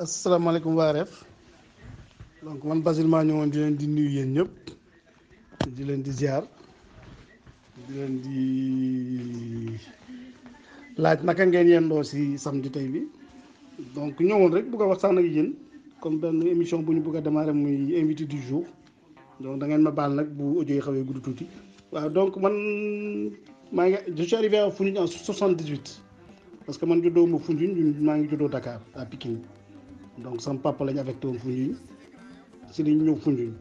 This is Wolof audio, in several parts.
asalaamaaleykum waa REF donc man Basile maa ñëwoon di leen di nuyu yéen ñëpp di leen di ziar di leen di laaj naka ngeen yendoo si samedi tey bi donc ñëwoon rek bëgg a waxtaan ak yéen comme benn émission bu ñu bëgg a démarrer muy invité du jour donc da ngeen ma baal nag bu audio yi xawee gudd tuuti. waaw donc man maa ngi je suis arrivé à Foundiougne en 78 parce que man juddoo ma Foundiougne maa ngi juddoo Dakar à Pikine. donc sama papa lañu affecté woon Foundiougne si lañ ñëw Foundiougne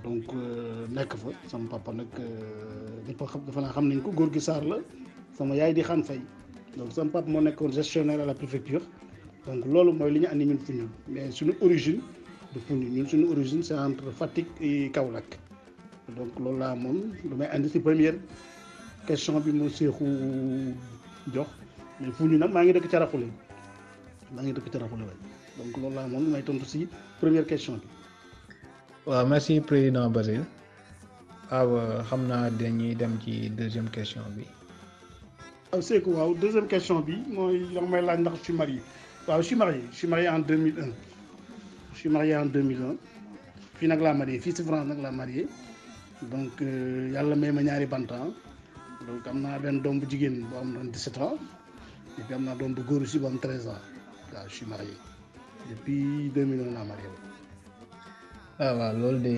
donc nekk fa sama papa nag ñëpp xam dafa naa xam nañ ko góor gi Sarr la sama yaay di xaan fay donc sama papa moo nekkoon gestionnaire à la préfecture donc loolu mooy li ñu andi ñun Foundiougne mais suñu origine de Foundiougne ñun suñu origine c'est entre Fatick et Kaolack donc loolu laa moom lu may andi si première question bi moo seexu jox mais Foundiougne nag maa ngi dëkk Caraxule donc loolu laa moom may tontu si première question bi. waaw merci président Basile. waaw xam naa dañuy dem ci deuxième question bi. waaw Seeku waaw deuxième question bi mooy da nga may laaj ndax je suis marié waaw je suis marié en 2001 je suis marié en 2001 fii nag laa marié fii si France nag laa marié donc yàlla may ma ñaari bantan donc am naa benn doom bu jigéen bu am 17 ans et puis am naa doom bu góor aussi bu am 13 ans waaw je suis marié. depuis 2001 laa marié. waaw loolu de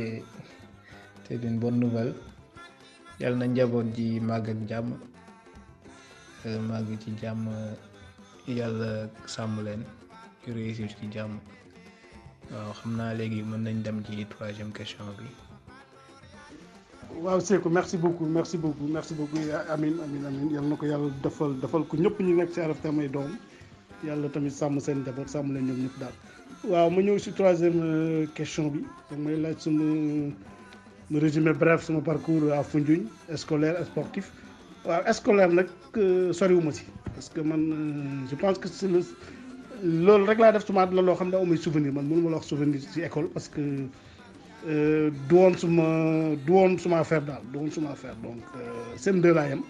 c'est une bonne nouvelle yàlla na njaboot ji màgg ak jàmm màgg ci jàmm yàlla sàmm leen ñu réussir ci jàmm waaw xam naa léegi mën nañ dem ci troisième question bi. waaw Seeku merci beaucoup amin yàlla na ko yàlla defal ko ñëpp ñu nekk ci RFT may doom yàlla tamit sàmm seen njaboot sàmm leen ñoom ñëpp daal. waaw ma ñëw si troisième question bi donc may laaj sama résumé bref sama parcours à Foundiougne scolaire et sportif. waaw scolaire nag soriwuma si parce que man je pense que c'est loolu rek laa def suma àdduna loo xam ne amul souvenir man mënu ma la wax souvenir si école parce que du woon suma affaire daal du woon suma affaire donc CM2 laa yem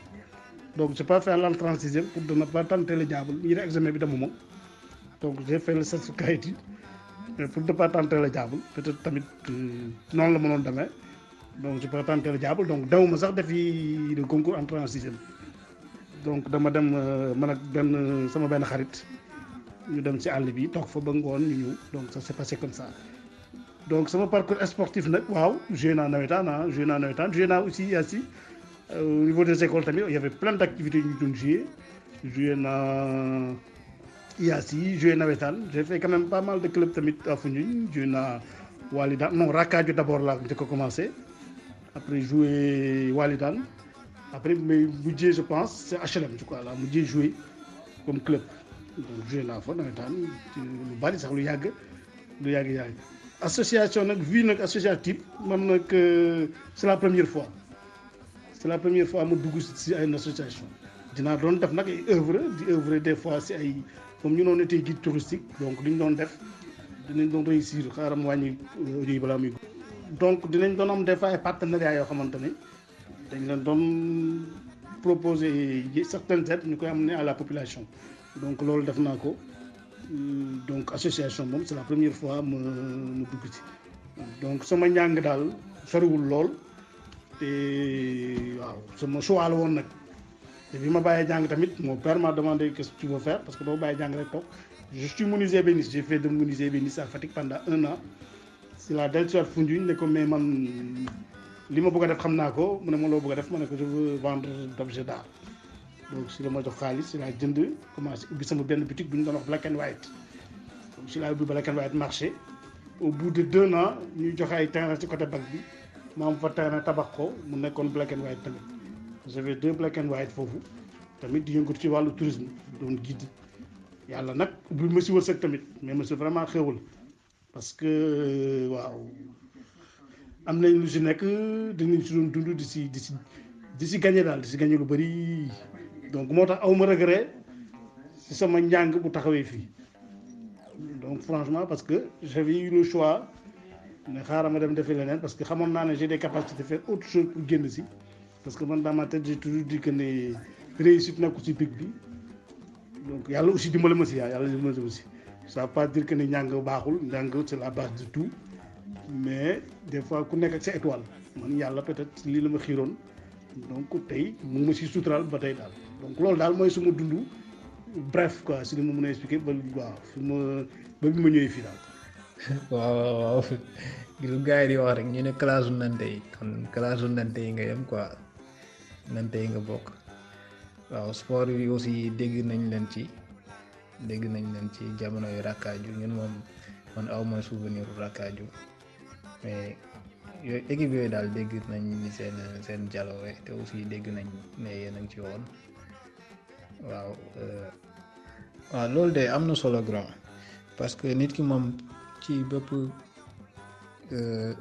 donc j'ai pas fait l'entrée en sixième pour ne pas tenter le diable ñi def examen bi demuma donc j'ai fait le certificat yi mais pour ne pas tenter le diable peut-être tamit noonu la mënoon demee donc j'ai pas tenté le diable donc dawuma sax defi le concours entrée en sixième donc dama dem man ak sama benn xarit ñu dem ci àll bi toog fa ba ngoon ñu ñëw donc ça s'est passé comme ça donc sama parcours sportif nag waaw joué naa nawetaan joué naa aussi assi au niveau des écoles tamit il y avait plein d'activités yu ñu doon joué naa IASI joué nawetaan j'ai fait quand même pas mal de clubs tamit à Foundiougne joué naa Walidane non Rakkaaju d'abord laa njëkk a commencé après joué Walidane après mais mujjee je pense c'est HLM je crois là mujjee joué comme club donc joué naa fa nawetaan lu bari sax lu yàgg association nag vie nag associative man nag c'est la première fois ma dugg ci ay association dinaa doon def nag ay œuvre des fois ci ay comme ñu doon été guide touristique donc li ñu doon def dinañ doon réussir xaaral ma wàññi audio yi balaa muy donc dinañ doon am des fois ay partenariats yoo xamante ne dañ leen doon proposer certaines aides ñu koy amener à la population donc loolu def naa ko donc association moom c'est la première fois ma dugg ci donc sama njàng daal soriwul lool te waaw sama choix la woon nag te bi ma bàyyee jàng tamit mon père m'a demandé qu'est-ce que tu veux faire parce que doo bàyyi jàng rek toog je suis menuisier ébéniste j'ai fait de menuisier ébéniste à Fatick pendant 1 an si la dellu soit Foundiougne ne ko mais man li ma bëgg a def xam naa ko mu ne ma loo bëgg a def ma ne ko je veux vendre d'objets d'art donc si la ma jox xaalis si laa jënd commencé ubbi sama benn boutique bu ñu doon wax Black and White donc si laa ubbi Black and White marché au bout de 2 ans ñuy joxe ay terrain ci côté bac bi ma am fa terrain tabax ko mu nekkoon Black and White tamit j'avais 2 Black and White foofu tamit di yëngatu ci wàllu tourisme doon guide yàlla nag ubbi ma si wërsëg tamit mais ma si vraiment xéwal parce que waaw am nañ lu si nekk dinañ si doon dund di si gagné daal di si gagné lu bari donc moo tax aw ma regret si sama njàng bu taxawee fii donc franchement parce que j'avais eu le choix ne xaaral ma dem defi leneen parce que xamoon naa ne j'ai des capacités de faire autre chose pour génn si parce que man dans ma tête j'ai toujours dit que ne réussite nekku si pic bi donc yàlla aussi dimbali ma si yàlla dimbali ma si ça veut pas dire que ne njàng baaxul njàng c'est la base de tout mais des fois ku nekk ak sa étoile man yàlla peut-être lii la ma xiiroon donc tey mu ma si suturaal ba tey daal donc loolu daal mooy suma dund bref quoi si li ma mën a expliquer ba waaw fi ma ba bi ma ñëwee fii daal. waaw lu gars yi di wax rek ñu ne classe u nante yi kon classe u nante yi nga yem quoi nante yi nga bokk waaw sport yi aussi dégg nañ leen ci jamono yu rakkaaju ñun moom man aw mooy souvenir u rakkaaju mais yooyu équipe yooyu daal dégg nañ ni seen jaloore te aussi dégg nañ ne yéen a ngi ci woon waaw loolu de am na solo grand parce que nit ki moom ci bépp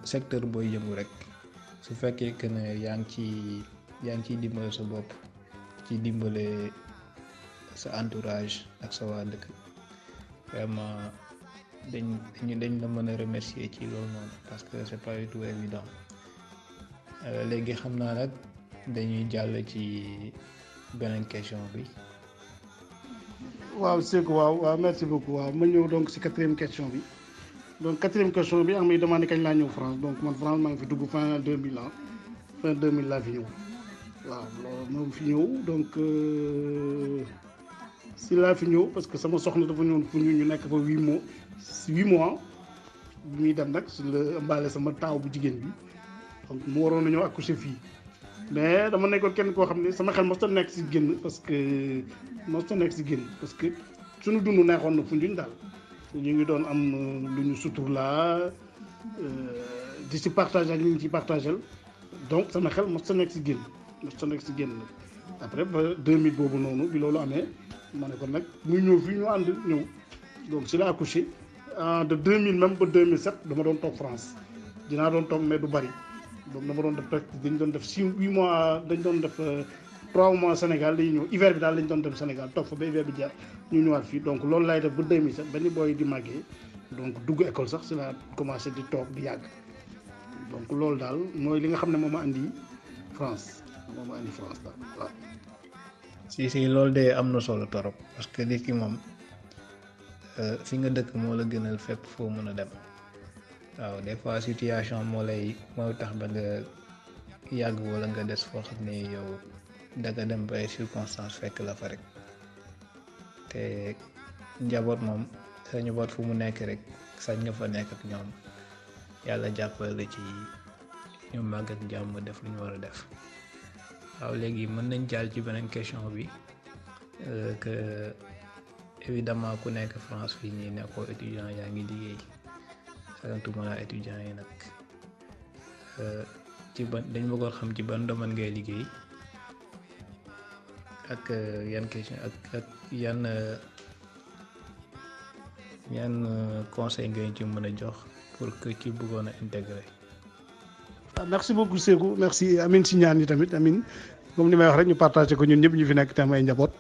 secteur booy yëngu rek su fekkee que ne yaa ngi ciy dimbale sa bopp ci dimbale sa entourage ak sa waa dëkk vraiment dañ la mën a remercier ci loolu noonu parce que c'est pas du tout évident léegi xam naa nag dañuy jàll ci beneen question bi. waaw Sekou waaw merci beaucoup waaw ma ñëw donc si 4e question bi donc 4e question bi am may demandé kañ laa ñëw France donc man France maa ngi fi dugg fin 2000 laa fi ñëw waaw loolu moom fi ñëw donc si laa fi ñëw parce que sama soxna dafa ñëwoon fu ñu nekk fa 8 mois bi muy dem nag si la ëmbaale sama taaw bu jigéen bi donc mu waroon na ñëw accoucher fii mais dama nekkoon kenn koo xam ne sama xel mosut a nekk si génn parce que suñu dund neexoon na fu ñu daal ñu ngi doon am lu ñu sutur laa di si partager ak li ñu ci partagel donc sama xel mosut a nekk si génn après ba 2000 boobu noonu bi loolu amee ma ne ko nag muy ñëw fii ñu ànd ñëw donc si la accouché de 2000 même ba 2007 dama doon toog France dinaa doon toog mais du bari donc dama doon def presque dañ doon def 8 mois dañ doon def 3 mois Sénégal dañuy ñëw hiver bi daal lañ doon dem Sénégal toog fa ba hiver bi jeex ñu ñëwaat fii donc loolu laay def ba 2007 ba ni booy di màggee donc dugg école sax si la commencé di toog di yàgg donc loolu daal mooy li nga xam ne moo ma andi France daal waaw. si loolu de am na solo torop parce que nit ki moom fi nga dëkk moo la gënal fépp foo mën a dem waaw des fois situation mooy tax ba nga yàgg wala nga des foo xam ne yow danga dem ba ay circonstances fekk la fa rek te njaboot moom sa njaboot fu mu nekk rek sañ nga fa nekk ak ñoom yàlla jàppale la ci ñu màgg ak jàmm def lu ñu war a def waaw léegi mën nañ jàll ci beneen question bi que évidemment ku nekk France fii nii nekkoo étudiant yaa ngi liggéey sagantuma la étudiant yi nag ci ban dañ bëggoon xam ci ban domaine ngay liggéey ak yan question ak yan conseil ngay ci mën a jox pour que ci bëggoon a intégrer. merci beaucoup Sekou merci Amine si ñaan yi tamit Amine comme ni may wax rek ñu partagé ko ñun ñëpp ñu fi nekk te am ay njaboot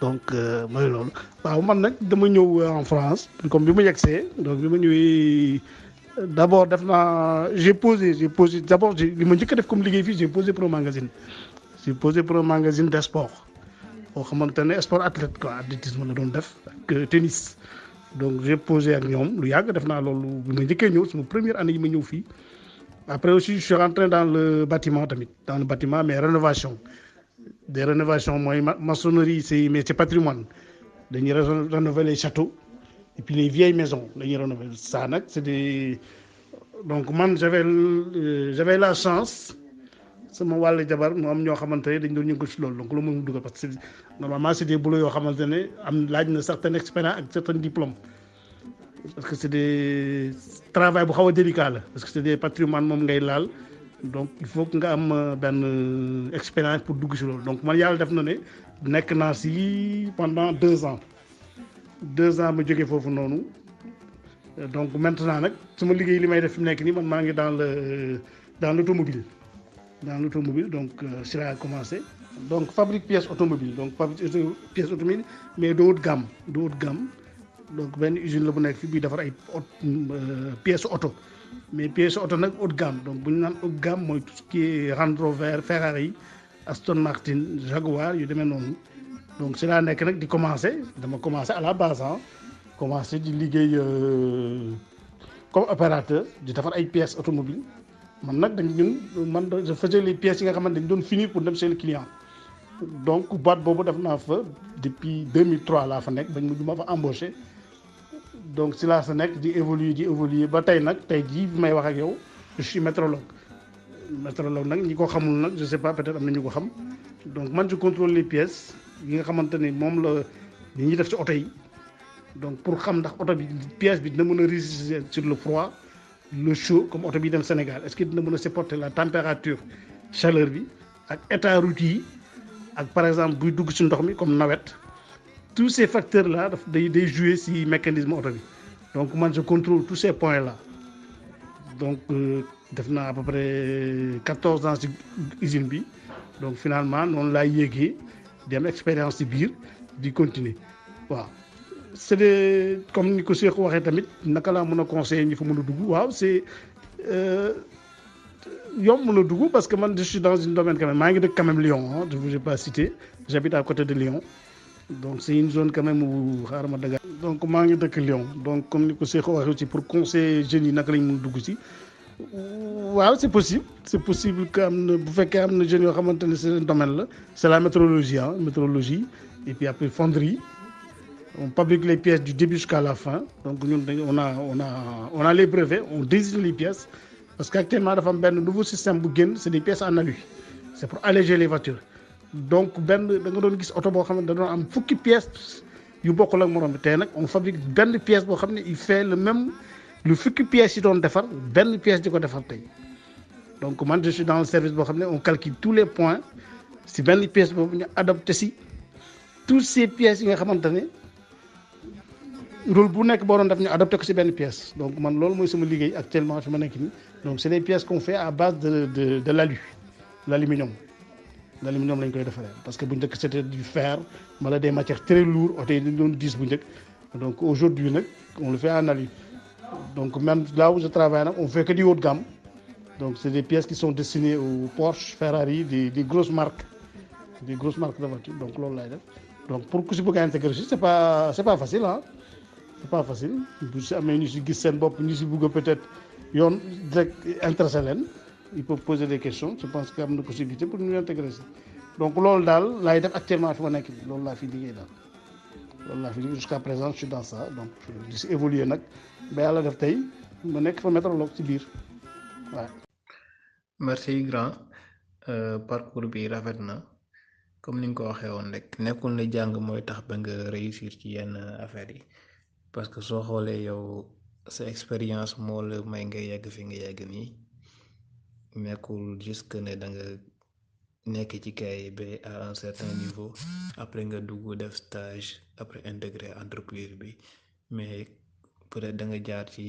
donc mooy loolu waaw man nag dama ñëw en France comme bi ma yegsee donc bi ma ñëwee d'abord def naa j'ai posé d'abord li ma njëkk a def comme liggéey fii j'ai posé pour un magazine des sports boo xamante ne sport athlète quoi athlétisme la doon def ak tennis donc j'ai posé ak ñoom lu yàgg def naa loolu bi ma njëkkee ñëw sama première année yi ma ñëw fii. Après aussi, je suis rentré dans le bâtiment, mais rénovation. Des rénovations, maçonnerie, c'est patrimoine. Dañuy rénover les châteaux et puis les vieilles maisons. Dañuy rénover ça, c'est des... Donc, moi, j'avais la chance, sama wàllu jabar mu am ñoo xamante ne dañ doon yëngu ci loolu donc lu mu dugal parce que normalement c'est des boulots yoo xamante ne am laaj na certain expérience ak certain diplôme. Parce que c'est des travail bu xaw a délicat la parce que c'est des patrimoines moom ngay laal donc il faut que nga am benn expérience pour dugg si loolu donc man yàlla def na ne nekk naa si pendant 2 ans ma jógee foofu noonu donc maintenant nag sama liggéey li may def fi mu nekk nii man maa ngi dans l'automobile donc si laa commencé donc fabrique pièces automobiles mais de haute gamme donc benn usine la bu nekk fii bii defar ay pièces auto mais pièces auto nag haute gamme donc bu ñu naan haute gamme mooy tout ce qui est Range Rover Ferrari Aston Martin Jaguar yu demee noonu donc si laa nekk nag dama commencé à la base commencé di liggéey comme opérateur di defar ay pièces automobiles man nag man je faisais les pièces yi nga xamante dañ doon finir pour dem chez le client donc boîte boobu def naa fa depuis 2003 laa fa nekk bañ mujj ma fa embauché donc si laa fa nekk di évoluer ba tey nag tey jii bi may wax ak yow je suis météorologue nag ñi ko xamul nag je sais pas peut-être am na ñu ko xam donc man je contrôle les pièces yi nga xamante ni moom la li ñuy def ci oto yi donc pour xam ndax oto bi pièce bi dina mën a résister sur le froid le chaud comme oto bi dem Sénégal est-ce que dina mën a supporter la température chaleur bi ak état route yi ak par exemple buy dugg ci ndox mi comme nawet tous ces facteurs là daf day jouer ci mécanisme oto bi donc man je contrôle tous ces points là donc def naa à peu près 14 ans ci usine bi donc finalement noonu laay yéegee di am expérience ci biir di continuer waaw c'est des comme ni ko Cheikh waxee tamit naka laa mën a conseiller ñi fa mën a dugg waaw c'est yomb mën a dugg parce que man je suis dans une domaine quand même maa ngi dëkk quand même Lyon je vous ai pas cité j'habite à côté de Lyon donc c'est une zone quand même où xaaral ma daga donc maa ngi dëkk Lyon donc comme ni ko Cheikh waxee aussi pour conseiller jeunes yi naka lañ mën a dugg ci waaw c'est possible que am na bu fekkee am na jeunes yoo xamante ne c'est un domaine la c'est la métrologie et puis après fonderie on fabrique les pièces du début jusqu'à la fin donc ñun on a les brevets on désigne les pièces parce qu'actuellement dafa am benn nouveau système bu génn c'est des pièces en alu c'est pour alléger les voitures donc benn da nga doon gis oto boo xam ne da doon am fukki pièces yu bokkul ak morom bi tey nag on fabrique benn pièce boo xam ne il fait le même lu fukki pièces yi doon defar benn pièce di ko defar tey donc man je suis dans le service boo xam ne on calcule tous les points si benn pièce boobu ñu adapté si tous ces pièces yi nga xamante ne rôle bu nekk boo doon def ñu adapté ko si benn pièce donc man loolu mooy sama liggéey actuellement fi ma nekk nii donc c'est des pièces qu'on fait à base de l'aluminium lañ koy defaree parce que bu njëkk c'était du fer wala des matières très lourdes oto yi dañ doon diis bu njëkk donc aujourd'hui nag on le fait en alu donc même là où je travaille nag on fait que du haut de gamme donc c'est des pièces qui sont destinées aux Porsche Ferrari des grosses marques de voitures donc loolu lay def donc pour ku si bëgg a intégrer c'est pas facile c'est pas facile bu si amee ñu si gis seen bopp ñu si bëgg peut-être yoon direct intéressé leen il peut poser des questions je pense que am na possibilité pour ñu intégrer si donc loolu daal laay def actuellement fi ma nekk nii loolu laa fi liggéey daal jusqu'à présent je suis dans ça donc di si évoluer nag ba yàlla def tey ma nekk fa météorologue ci biir waaw. merci grand parcours bi rafet na comme ni nga ko waxee woon rek nekkul ne jàng mooy tax ba nga réussir ci yenn affaires yi parce que soo xoolee yow sa expérience moo la may nga yegg fi nga yegg nii nekkul juste que ne da nga nekk ci kay ba à un certain niveau après nga dugg def stage après intégrer entreprise bi mais peut-être da nga jaar ci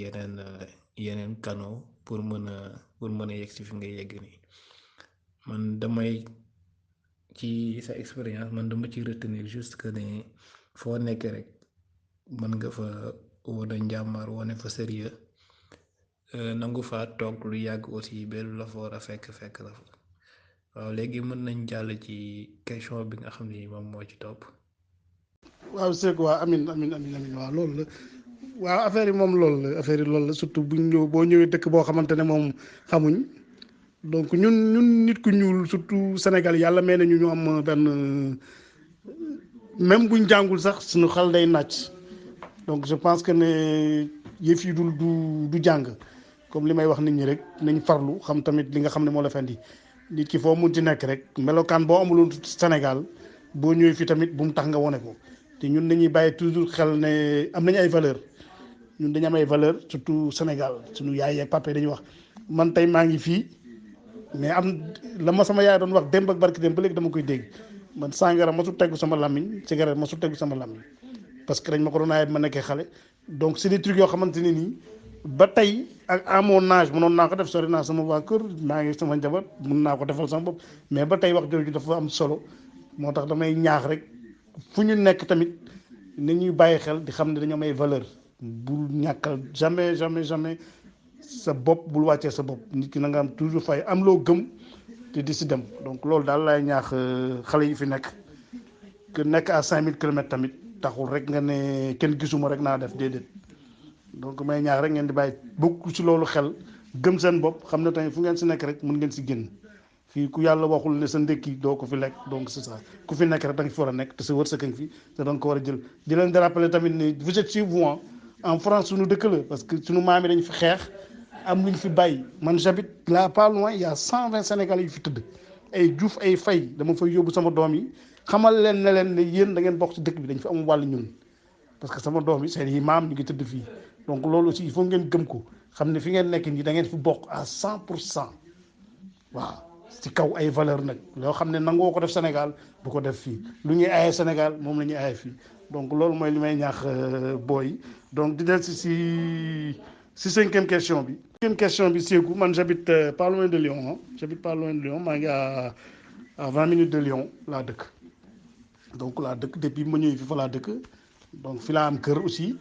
yeneen canaux pour mën a yegg si fi nga yegg nii man damay ci sa expérience man dama ci retenir juste que ne foo nekk rek mën nga fa wane njàmbaar wane fa sérieux nangu fa toog lu yàgg aussi ba lu la fa war a fekk la fa waaw léegi mën nañ jàll ci question bi nga xam ni moom moo ci topp. waaw c'est quoi amin waaw loolu la waaw affaire yi moom loolu la surtout boo ñëwee dëkk boo xamante ne moom xamuñ donc ñun nit ku ñuul surtout Sénégal yàlla may nañu ñu am benn même buñ jàngul sax suñu xel day nàcc donc je pense que ne yëf yi du jàng comme li may wax nit ñi rek nañ farlu xam tamit li nga xam ne moo la fendi nit ki foo mun ci nekk rek melokaan boo amuloon Sénégal boo ñëwee fii tamit bu mu tax nga wone ko te ñun dañuy bàyyi toujours xel ne am nañu ay valeur ñun dañu am ay valeur surtout Sénégal suñu yaay ak papa dañuy wax man tey maa ngi fii mais am la ma sama yaay doon wax démb ak barki démb ba léegi dama koy dégg man sàngara masul tegu sama làmmiñ cigarette masul tegu sama làmmiñ parce que dañ ma ko doon aaye ma nekkee xale donc c'est des trucs yoo xamante ne nii ba tey ak à mon âge mënoon naa ko def sori naa sama waa kër maa ngi sama njaboot mën naa ko defal sama bopp mais ba tey wax jooju dafa am solo moo tax damay ñaax rek fu ñu nekk tamit ni ñuy bàyyi xel di xam ne dañoo am ay valeur bul ñàkkal jamais sa bopp bul wàccee sa bopp nit ki na nga am toujours fay am loo gëm te di si dem donc loolu daal laay ñaax xale yi fi nekk que nekk à 5000 kilomètres tamit taxul rek nga ne kenn gisuma rek naa def déedéet donc may ñaax rek ngeen di bàyyi bokk ci loolu xel gëm seen bopp xam ne tamit fu ngeen si nekk rek mun ngeen si génn fii ku yàlla waxul ne sa ndékki doo ko fi lekk donc c'est ça ku fi nekk rek da nga fi war a nekk te sa wërsëg a ngi fi te da nga ko war a jël di leen di rappeler tamit ne vous êtes chez vous en France suñu dëkk la parce que suñu maam yi dañu fi xeex am lu ñu fi bàyyi man j'habite là pas loin il y a 120 Sénégalais yu fi tëdd ay Diouf ay Faye dama fay yóbbu sama doom yi xamal leen ne leen ne yéen da ngeen bokk ci dëkk bi dañ fi am wàll ñun parce que sama doom yi seen yi maam ñu ngi tëdd fii donc loolu aussi il faut ngeen gëm ko xam ne fi ngeen nekk nii da ngeen fi bokk à 100% waaw ci kaw ay valeur nag loo xam ne nangoo ko def Sénégal bu ko def fii lu ñuy aaye Sénégal moom la ñuy aaye fii donc loolu mooy li may ñaax booy donc di del si cinquième question bi. Cinquième question bi Sékou man j'habite pas loin de Lyon j'habite pas loin de Lyon maa ngi à 20 minutes de Lyon laa dëkk donc laa dëkk depuis ma ñëwee fi fa laa dëkk donc fi laa am kër aussi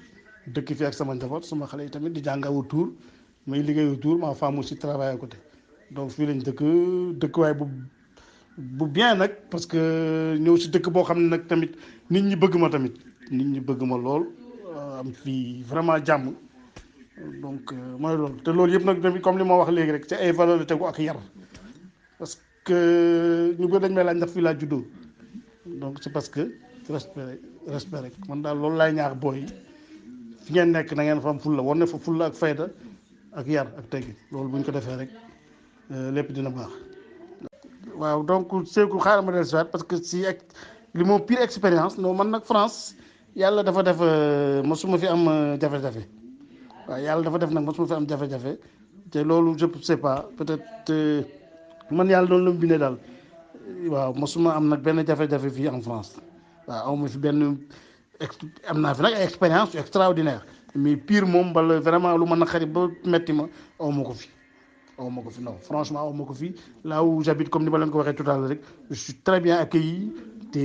dëkk fi ak sama njaboot sama xale yi tamit di jàng autour may liggéey autour ma femme aussi travaille à côté donc fii lañ dëkkuwaay bu bien nag parce que ñëw si dëkk boo xam ne nag tamit nit ñi bëgg ma tamit nit ñi bëgg ma lool am fii vraiment jàmm donc mooy loolu te loolu yëpp nag tamit comme li ma wax léegi rek ci ay valeur la tegu ak yar parce que ñu bëri dañ may laaj ndax fii laa juddoo donc c'est parce que respect rek man daal loolu laay ñaax booy fi ngeen nekk na ngeen fa am fulla war na fa fulla ak fayda ak yar ak teggi loolu bu ñu ko defee rek lépp dina baax. waaw donc Sékou xaaral ma del si waat parce que si ak li moo pire expérience non man nag France yàlla dafa def mosuma fi am jafe-jafe waaw yàlla dafa def nag mosuma fi am jafe-jafe te loolu je sais pas peut-être man yàlla doon la mu bindee daal waaw mosuma am nag benn jafe-jafe fii en France waaw awma fi benn am naa fi nag ay expérience extraordinaire mais pire moom bala vraiment lu ma naqari ba metti ma awma ko fi non franchement awma ko fi là où j'habite comme ni ma leen ko waxee tout à l'heure rek je suis très bien accueilli te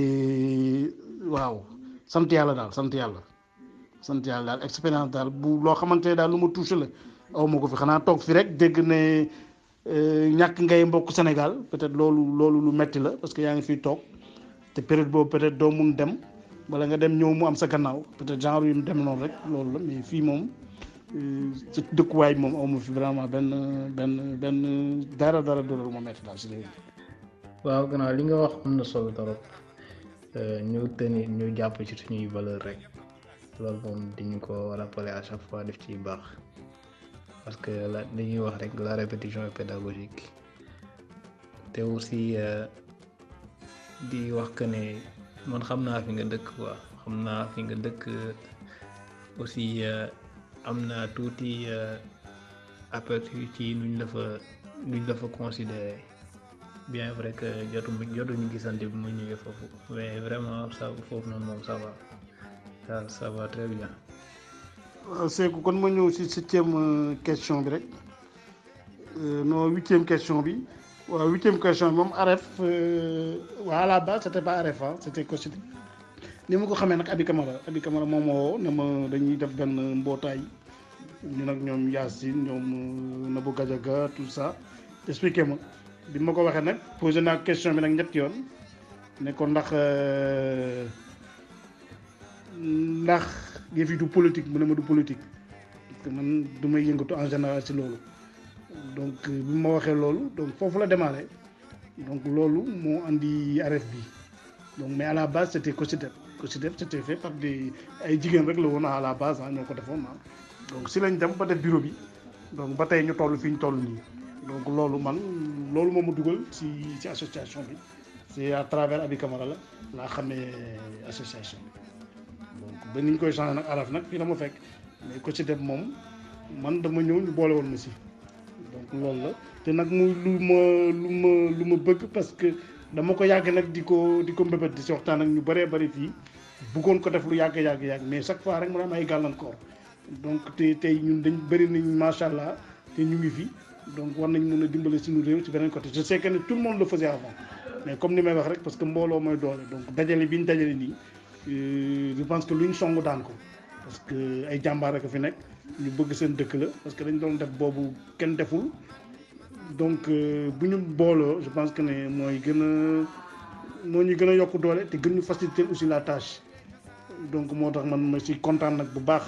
waaw sant yàlla daal expérience daal bu loo xamante ne daal lu ma touché la awma ko fi xanaa toog fi rek dégg ne ñàkk ngay mbokk Sénégal peut-être loolu lu metti la parce que yaa ngi fiy toog te période boobu peut-être doo mun dem wala nga dem ñëw mu am sa gannaaw peut-être genre yu mu dem noonu rek loolu la mais fii moom ci dëkkuwaay moom awma fi vraiment benn dara dooru ma metti daal si léegi. waaw gannaaw li nga wax am na solo trop ñu jàpp ci suñuy valeur rek loolu moom dañu ko rappeler à chaque fois def ci baax parce que dañuy wax rek la répétition est pédagogique te aussi di wax que ne man xam naa fi nga dëkk quoi xam naa fi nga dëkk aussi am na tuuti aperçu ci nuñ la fa considérer bien vrai que jotuñu gisante bi mu ñëwee foofu mais vraiment ça foofu noonu moom ça va très bien. waaw Sékou kon ma ñëw si 7e question bi rek non 8e question bi waaw 8e question bi moom AREF à la base c'était pas AREF c'était COSYDEP ni ma ko xamee nag Abi Camara moom moo woo ne ma dañuy def benn mbootaay ñu nag ñoom Yacine ñoom Nabou Gadiaga tout ça expliqué ma bi ma ko waxee nag posé naa question bi nag ñetti yoon ne ko ndax yëf yi du politique mu ne ma du politique parce que man du may yëngatu en général ci loolu donc bi ma waxee loolu donc foofu la démarré donc loolu moo andi AREF bi donc mais à la base c'était COSYDEP c'était fait par ay jigéen rek la woon à la base ñoo ko defoon donc si lañ dem ba def bureau bi donc ba tey ñu toll fi ñu toll nii donc loolu moo ma dugal ci association bi c'est à travers Abi Camara laa xamee association bi donc ba ni ñu koy changé nag AREF nag fii la ma fekk mais COSYDEP moom man dama ñëw ñu boole woon ma si donc loolu la te nag muy lu ma bëgg parce que dama ko yàgg nag di ko mbébét di si waxtaan ak ñu bëree bëri fii bëggoon ko def lu yàgg mais chaque fois rek mu am ay gàllankoor donc tey ñun dañ bëri nañ macha allah te ñu ngi fi donc war nañ mën a dimbale suñu réew ci beneen côté je sais que ne tout le monde le faisait avant mais comme ni may wax rek parce que mbooloo mooy doole donc dajale bi ñu dajale nii je pense que luñ song daan ko parce que ay jàmbaar rek fi nekk ñu bëgg seen dëkk la parce que dañ doon def boobu kenn deful donc bu ñu booloo je pense que ne moo ñu gën a yokk doole te gën ñu faciliter aussi la tâche donc moo tax man ma siy kontaan nag bu baax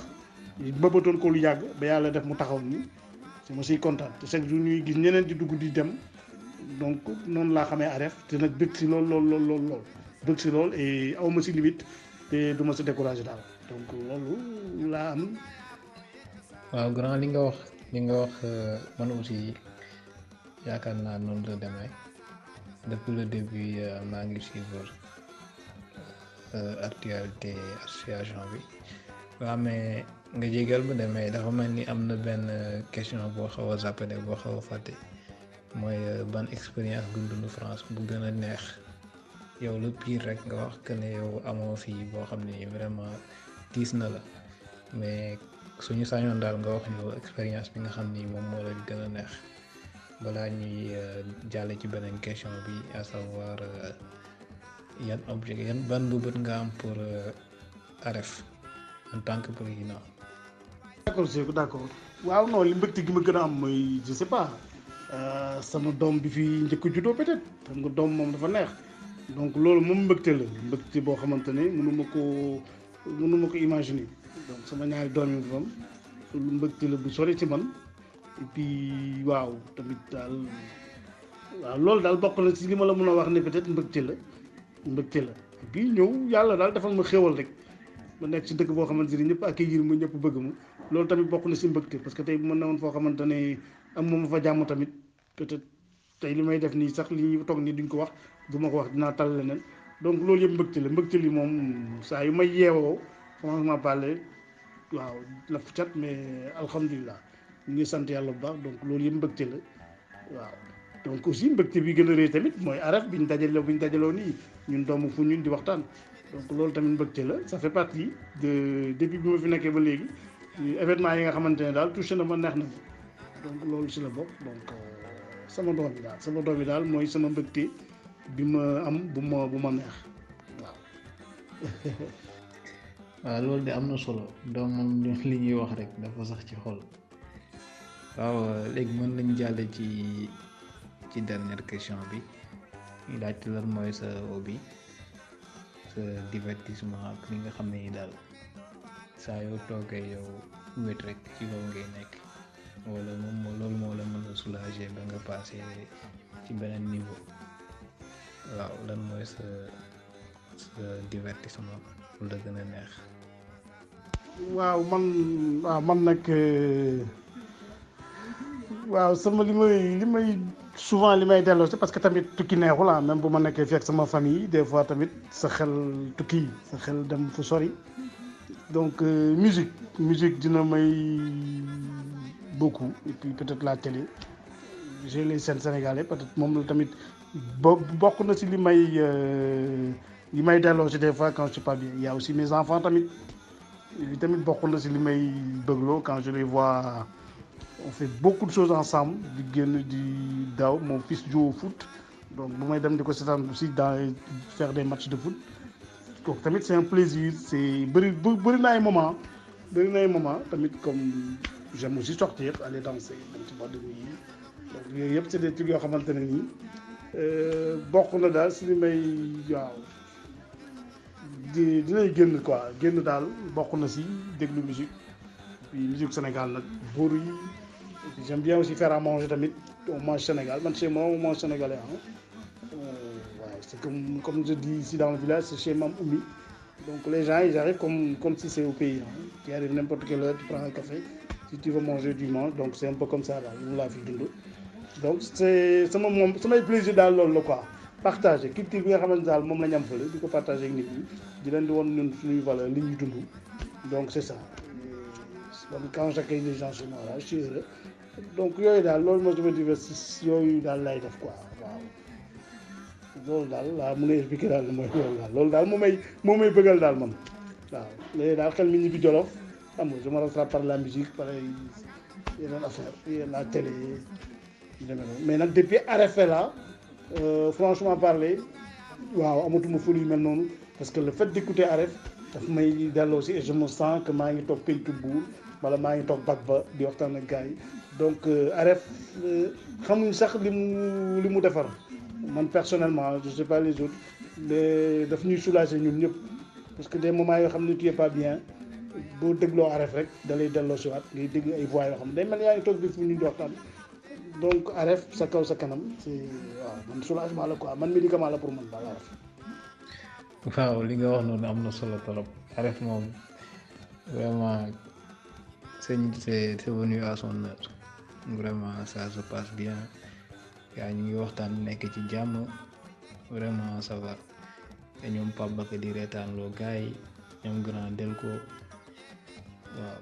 bëbatoon ko lu yàgg ba yàlla def mu taxaw nii ma siy kontaan te chaque jour ñuy gis ñeneen di dugg di dem donc noonu laa xamee Aref te nag bëgg si lool bëgg si lool et aw ma si limite te du ma si découragé daal donc loolu laa am. waaw grand li nga wax man aussi yaakaar naa noonu la demee depuis le début maa ngi suivre actualité association bi waaw mais nga jégal ma demee dafa mel ni am na benn question boo xaw a zappé boo xaw a fàtte mooy ban expérience gu dund France bu gën a neex yow lu pire rek nga wax que ne yow amoo fii boo xam ne vraiment tiis na la mais suñu sañoon daal nga wax ñu expérience bi nga xam ni moom moo leen gën a neex balaa ñuy jàll ci beneen question bi à savoir yan ban bëbët nga am pour Aref en tant que président. d'accord waaw non li mbëgte gi ma gën a am mooy je sais pas sama doom bi fi njëkk a juddoo peut-être xam nga doom moom dafa neex donc loolu moom mbëgte la mbëgte boo xamante ne mënuma ko imaginer donc sama ñaari doom yi moom lu mbëgte la bu sori ci man et puis waaw tamit daal waaw loolu daal bokk na ci li ma la mën a wax ne peut-être mbëgte la et puis ñëw yàlla daal defal ma xéwal rek ma nekk ci dëkk boo xamante ni ñëpp accueillir ma ñëpp bëgg ma loolu tamit bokk na ci mbëgte parce que tey bu ma newoon foo xamante ne am ma fa jàmm tamit peut-être tey li may def nii sax li ñuy toog nii duñ ko wax du ma ko wax dinaa tal leneen donc loolu yëpp mbëgte li moom saa yu may yeewoo franchement parler waaw la fu cat mais alhamdulilah ñu ngi sant yàlla bu baax donc loolu yëpp mbëgte la waaw donc aussi mbëgte bi gën a rëy tamit mooy Aref bi ñu dajaloo nii ñun doomu fu ñun di waxtaan donc loolu tamit mbëgte la ça fait partie de depuis bi ma fi nekkee ba léegi événement yi nga xamante ne daal touché na ma neex na donc loolu si la bokk donc sama doom yi daal mooy sama mbëgte bi ma am bu ma neex waaw. waaw loolu de am na solo doom moom li ñuy wax rek dafa sax ci xol waaw léegi mën nañ jàll ci dernière question bi ñu laajte lan mooy sa hobby sa divertissement ak li nga xam ne ni daal saa yoo toogee yow wét rek ci loolu ngay nekk wala moom loolu moo la mën a soulager ba nga passé ci beneen niveau waaw lan mooy sa divertissement lu la gën a neex. waaw man nag waaw sama li may souvent li may delloo si parce que tamit tukki neexul même bu ma nekkee fii ak sama famille des fois tamit sa xel tukki sa xel dem fu sori donc musique dina may beaucoup et puis peut-être la télé j'ai les scènes sénégalais peut-être moom la tamit bokk na si li may delloo si des fois quand je suis pas bien il y a aussi mes enfants tamit bokk na si li may bëggloo quand je les vois. On fait beaucoup de choses ensemble di génn di daw mon fils joue au foot donc bu may dem di ko seetaan aussi dans faire des matchs de foot donc tamit c'est un plaisir c'est bëri na ay moment tamit comme j'aime aussi sortir aller danser dem ci boîte de nuit donc yooyu yëpp c'est des trucs yoo xamante ne nii bokk na daal si li may waaw dinay génn daal bokk na si déglu musique puis musique Sénégal nag buur yi j'aime bien aussi faire à manger tamit on mange Sénégal man chez moi on mange sénégalais ouais, c'est comme je dis ici dans le village c'est chez Mam Oumi donc les gens ils arrivent comme si c'est au pays tu arrives n'importe quelle heure tu prends un café si tu veux manger tu manges donc c'est un peu comme ça daal mu laa fi dund donc c'est samay plaisir daal loolu la quoi partager culture bi nga xamante daal moom la ñu am fële di ko partager ak nit ñi di leen di woon ñun suñuy valeur li ñuy dund donc c'est ça quand j'accueille les gens chez moi là je suis heureux donc yooyu daal loolu moo sama divertis yooyu daal lay def quoi waaw loolu daal laa mën a expliquer daal mooy loolu daal moo may bëggal daal man waaw léegi daal xel mi ñi bi Jolof xam nga je me rattrape par la musique par yeneen affaire la télé mais nag depuis arrêté là franchement parler waaw amatuma ful yu mel noonu parce que le fait d'écouter Aref daf may delloo si et je me sens que maa ngi toog pentu buur wala maa ngi toog bac ba di waxtaan ak gars yi donc Aref xamuñ sax li mu defar man personnellement je sais pas les autres mais daf ñuy soulager ñun ñëpp parce que des moments yoo xam ne tu es pas bien boo dégloo aref rek da lay delloo si waat ngay dégg ay voix yoo xam ne day mel ni yaa ngi toog bi fu ñu di waxtaan donc aref sa kaw sa kanam c'est waaw man soulagement la quoi man médicament la pour man daal aref. waaw li nga wax noonu am na solo trop aref moom vraiment c'est venu à son heure vraiment ça se passe bien yaa ñu ngi waxtaan nekk ci jàmm vraiment ça va te ñoom Pape Baka di reetaan loo gars yi ñoom grand Delco waaw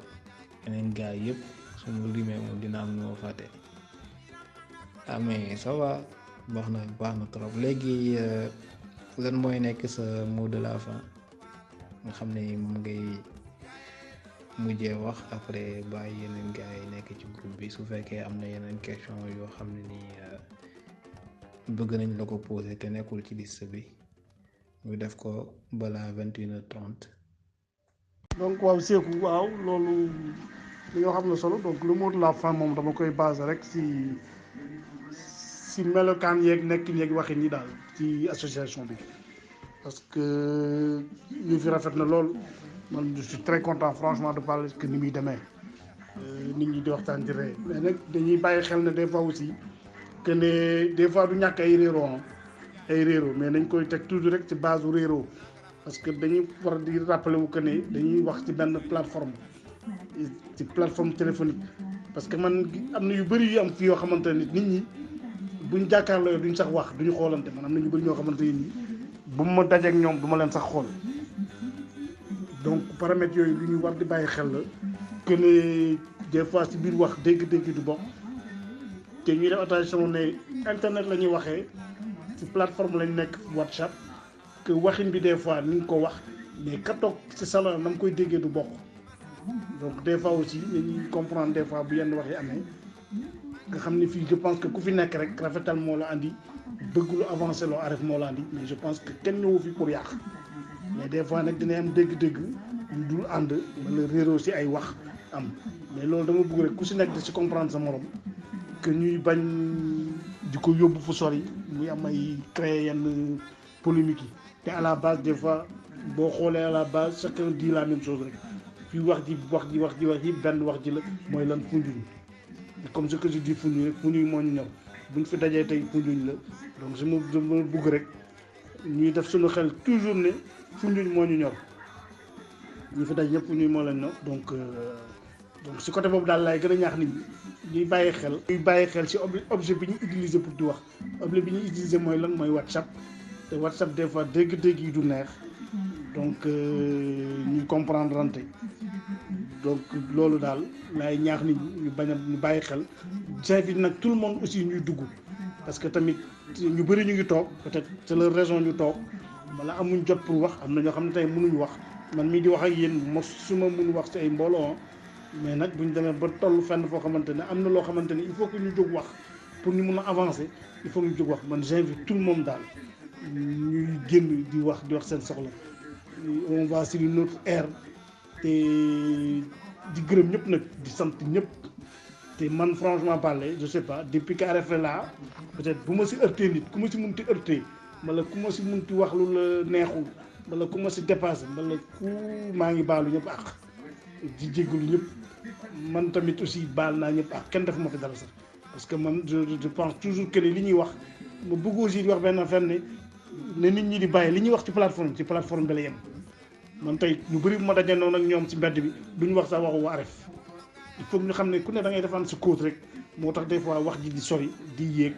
yeneen gars yi yëpp su ma limee moom dina am nu ma fàtte mais ça va baax na trop léegi lan mooy nekk sa mot de la fin nga xam ne moom ngay mujjee wax après bàyyi yeneen gars yi nekk ci groupe bi su fekkee am na yeneen question yoo xam ne nii bëgg nañ la ko poser te nekkul ci liste bi ñu def ko balaa 21h30. donc waaw Sékou waaw loolu li nga xam ne solo donc le mot de la fin moom dama koy baser rek si melokaan yeeg nekkin yeeg waxin yi daal ci association bi parce que ñu fi rafet na lool man je suis très content franchement de parler que ni muy demee nit ñi di waxtaan di ree mais nag dañuy bàyyi xel ne des fois aussi que ne des fois du ñàkk ay réeroo mais nañ koy teg toujours rek ci base u réeroo parce que dañuy war di rappeler wu que ne dañuy wax ci benn plateforme téléphonique parce que man am na yu bëri yu am fii yoo xamante ne nit ñi buñ jàkkaarloo duñ sax wax duñu xoolante man am na ñu bëri ñoo xamante ne nii bu ma dajeek ñoom du ma leen sax xool donc paramètres yooyu lu ñu war di bàyyi xel la que ne des fois ci biir wax dégg-dégg du bokk te ñuy def attention ne internet la ñuy waxee ci plateforme lañ nekk WhatsApp que waxin bi des fois ni nga ko wax mais ka toog ci salon na nga koy déggee du bokk donc des fois aussi dañuy comprendre des fois bu yenn wax yi amee nga xam ne fii je pense que ku fi nekk rek rafetal moo la andi bëgg lu avancé loo aref moo la andi mais je pense que kenn ñëwu fi pour yàq mais des fois nag dina am dégg-dégg yu dul ànd wala réeroo si ay wax am mais loolu dama bëgg rek ku si nekk di si comprendre sa morom que ñuy bañ di ko yóbbu fu sori muy am ay créer yenn polémique yi te à la base des fois boo xoolee à la base chacun dit la même chose rek fii wax ji benn wax ji la mooy lan Foundiougne comme ce que je dis Foundiougne rek Foundiougne moo ñu ñor buñ fi dajee tey Foundiougne la donc je me bëgg rek ñuy def suñu xel toujours ne Foundiougne moo ñu ñor ñu fi daj ñëpp Foundiougne moo leen ñor donc si côté boobu daal laay gën a ñaax nit ñi ñuy bàyyi xel ci objet bi ñu utiliser pour di wax objet bi ñu utiliser mooy lan mooy WhatsApp te WhatsApp des fois dégg-dégg yi du neex donc ñuy comprendre rante donc loolu daal laay ñaax nit ñi ñu bàyyi xel j'invite nag tout le monde aussi ñuy dugg parce que tamit ñu bëri ñu ngi toog peut-être c'est leur raison ñu toog wala amuñ jot pour wax am na ñoo xam ne tey mënuñu wax man mii di wax ak yéen mosuma mun wax ci ay mbooloo mais nag buñ demee ba toll fenn foo xamante ne am na loo xamante ne il faut que ñu jóg wax pour ñu mun a avancer il faut que ñu jóg wax man j'invite tout le monde daal ñuy génn di wax seen soxla on va sur une autre ère te di gërëm ñëpp nag di sant ñëpp te man franchement parler je sais pas depuis que arrêté là peut-être bu ma si heurté nit ku ma si munti heurté wala ku ma si munti wax lu la neexul wala ku ma si dépassé wala ku maa ngi baalu ñëpp ak di jéggalu ñëpp man tamit aussi baal naa ñëpp ak kenn def ma fi dara sax parce que man je pense toujours que li ñuy wax ma bëgg aussi di wax benn affaire ne nit ñi di bàyyi li ñuy wax ci plateforme bi la yem man tey ñu bëri bu ma dajee noonu ak ñoom ci mbedd bi duñu wax sax waxu Aref il faut ñu xam ne ku ne da ngay defaan sa cause rek moo tax des fois wax ji di sori di yéeg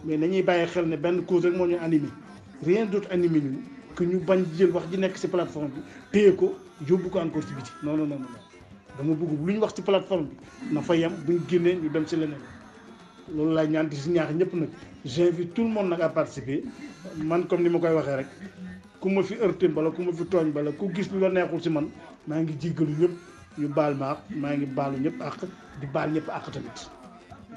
mais nañuy bàyyi xel ne benn cause rek moo ñu animé rien d'autre animé ñu que ñu bañ jël wax ji nekk ci plateforme bi téye ko yóbbu ko encore ci biti non dama bëgg lu ñu wax ci plateforme bi na fa yem buñ génnee ñu dem ci leneen loolu laay ñaan di si ñaax ñëpp nag j'invite tout le monde nag à participer man comme ni ma koy waxee rek ku ma fi heurté bala ku ma fi tooñ bala ku gis lu la neexul ci man maa ngi jéggalu ñëpp ñu baal ma ak maa ngi baalu ñëpp ak di baal ñëpp ak tamit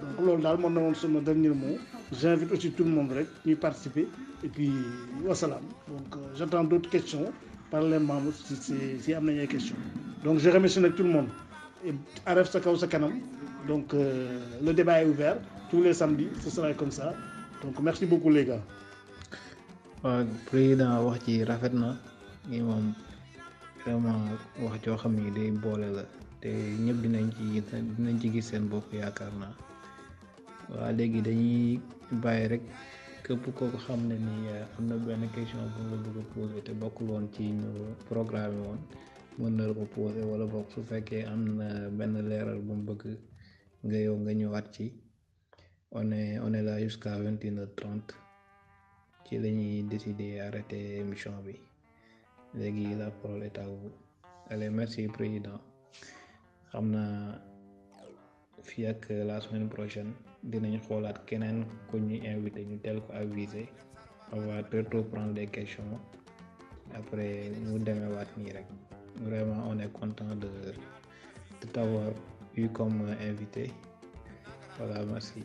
donc loolu daal moom na woon sama dernier mot j'invite aussi tout le monde rek ñuy participer et puis wasalaam donc j'attends d'autres questions par les membres si am nañu ay questions donc je remercie nag tout le monde et Aref sa kaw sa kanam donc le débat est ouvert tous les samedis ce sera comme ça donc merci beaucoup les gars. waaw président wax ci rafet na ngi moom vraiment wax joo xam ni day boole la te ñëpp dinañ ci gis seen bopp yaakaar naa. waa léegi dañuy bàyyi rek képp kooku xam ne ni am na benn question bu la bëgg a posé te bokkul woon ci ñu programme woon mën na la ko posé wala bokk su fekkee am na benn leeral bu mu bëgg nga ñëwaat ci on est là jusqu'à 21h30 ci la ñuy décider arrêter émission bi léegi la parole est à vous. Allez, merci président. xam naa fii ak la semaine prochaine dinañ xoolaat keneen ku ñuy invité ñu teel ko aviser on va tout prendre des questions après mu demewaat nii rek vraiment on est content de t'avoir eu comme invité voilà merci.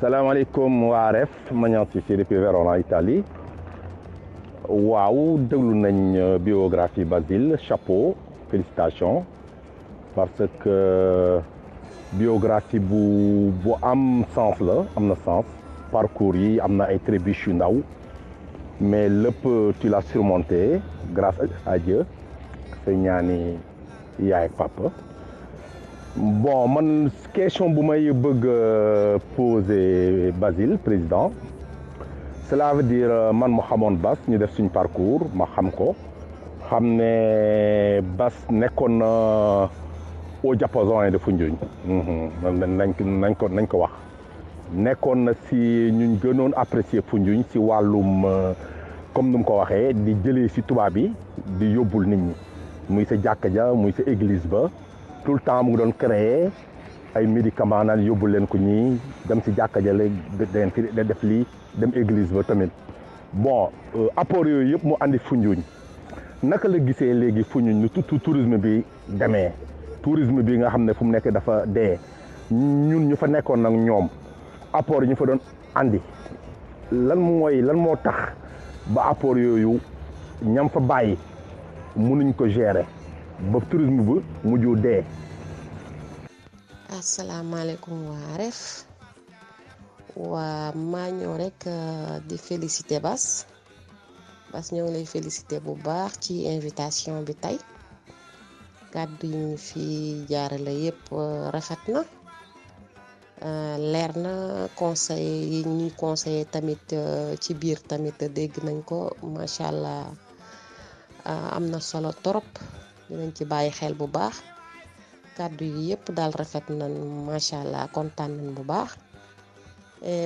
salaamaaleykum waa REF Maniang Cissé depuis Verona Italie waaw déglu nañ biographie Basile chapeau félicitations parce que biographie bu am sens la am na sens parcours yi am na ay trébuches yu ndaw mais lépp tu l'as surmonté grâce à Dieu sa ñaani yaay ak papa. Bon man question bu may bëgg poser Basile président cela veut dire man mu xamoon Bas ñu def suñ parcours ma xam ko xam ne Bas nekkoon na au diapason de Foundiougne nañ ko wax nekkoon na si ñuñ gënoon apprécier Foundiougne si wàllum comme nu mu ko waxee di jëlee si tubaab yi di yóbbul nit ñi muy sa jàkka ja muy sa église ba tout le temps mu ngi doon créer ay médicaments naan yóbbul leen ko ñii dem si jàkka ja léegi da def lii dem église ba tamit bon apport yooyu yëpp mu andi Foundiougne naka la gisee léegi Foundiougne lu tourisme bi demee tourisme bi nga xam ne fu mu nekk dafa dee ñun ñu fa nekkoon nag ñoom apport yi ñu fa doon andi lan moo tax ba apport yooyu ñam fa bàyyi mënuñ ko gérer ba tourisme bi mujj dee. asalaamaaleykum waa REF waa maa ñëw rek di féliciter Bas ñoo ngi lay féliciter bu baax ci invitation bi tey kàddu yi ñu fi jaarale yépp rafet na leer na conseil yi ñuy conseillé tamit ci biir tamit dégg nañ ko macha allah am na solo torop dinañ ci bàyyi xel bu baax kàddu yi yépp daal rafet nañ macha allah kontaan nañ bu baax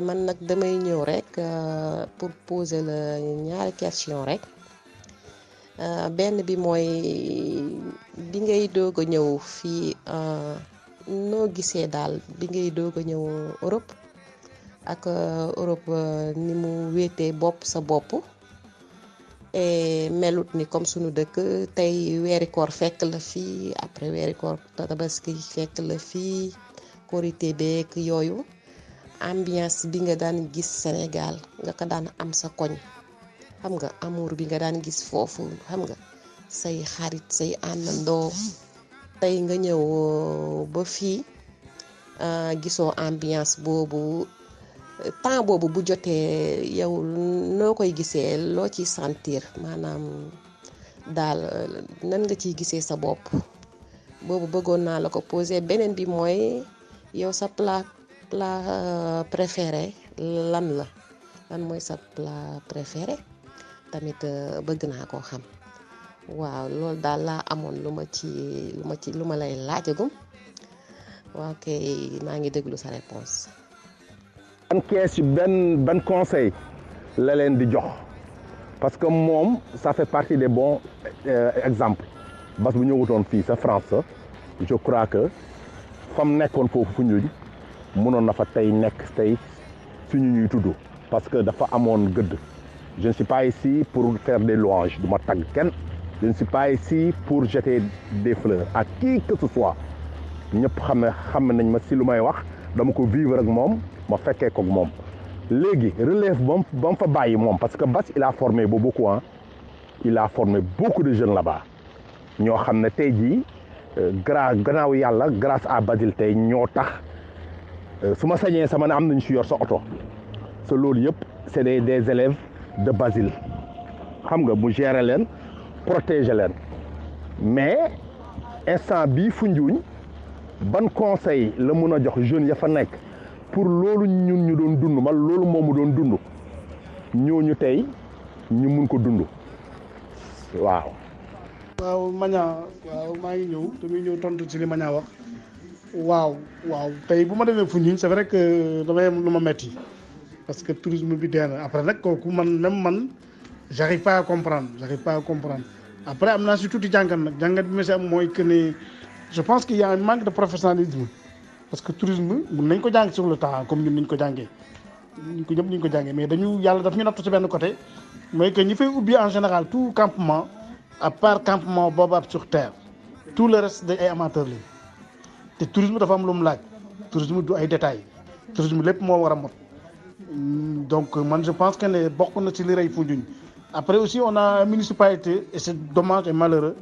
man nag damay ñëw rek pour poser la ñaari question rek benn bi mooy bi ngay doog a ñëw fii noo gisee daal bi ngay doog a ñëw Europe ak Europe ni mu wéetee bopp sa bopp melut ni comme sunu dëkk tey weeri koor fekk la fii après weeri koor tabaski fekk la fii korité beek yooyu ambiance bi nga daan gis Sénégal nga ko daan am sa koñ xam nga amour bi nga daan gis foofu xam nga say xarit say àndandoo tey nga ñëw ba fii gisoo ambiance boobu temps boobu bu jotee yow noo koy gisee loo ciy sentir maanaam daal nan nga ciy gisee sa bopp boobu bëggoon naa la ko poser beneen bi mooy yow sa plat préféré lan mooy sa plat préféré tamit bëgg naa koo xam waaw loolu daal laa amoon lu ma lay laajagum waaw kay maa ngi déglu sa réponse ban conseil la leen di jox parce que moom ça fait partie des bons exemples Bas bu ñëwutoon fii sa France je crois que fam nekkoon foofu Foundiougne mënoon na fa tey nekk tey suñu ñuy tudd parce que dafa amoon gëdd je ne suis pas ici pour faire des louanges du ma tagg kenn je ne suis pas ici pour jeter des fleurs à qui que ce soit ñëpp xam nañ ma si lu may wax dama ko vivre ak moom ma fekkee ko ak moom léegi relève ba mu fa bàyyi moom parce que Bas il a formé beaucoup il a formé beaucoup de jeunes là-bas ñoo xam ne tey jii gannaaw yàlla grâce à Basile tey ñoo tax su ma sañee sama ne am nañu si yor sa oto sa loolu yëpp c'est des élèves de Basile xam nga mu gérer leen protéger leen mais instant bii Foundiougne ban conseil la mun a jox jeunes ya fa nekk pour loolu ñun ñu doon dund man loolu moomu doon dund ñooñu tey ñu mun ko dund waaw. waaw Magna waaw maa ngi ñëw damay ñëw tontu ci li Magna wax waaw tey bu ma demee Foundiougne c'est vrai que damay am lu ma metti parce que tourisme bi dee na après nag kooku man j'arrive pas à comprendre après am naa si tuuti jàngat nag jàngat bi ma si am mooy que ne je pense qu'il y a un manque de professionnalisme parce que tourisme mun nañ ko jàng sur le temps comme ñun niñ ko jàngee ñëpp niñ ko jàngee mais yàlla daf ñu nattu si benn côté mooy que ñi fay ubbi en général tout campement à part campement Baobab sur terre tout le reste day ay amateurs lañ te tourisme dafa am lu mu laaj tourisme du ay détails tourisme lépp moo war a mot donc man je pense que ne bokk na ci li rey Foundiougne après aussi on a une municipalité et c'est dommage et malheureux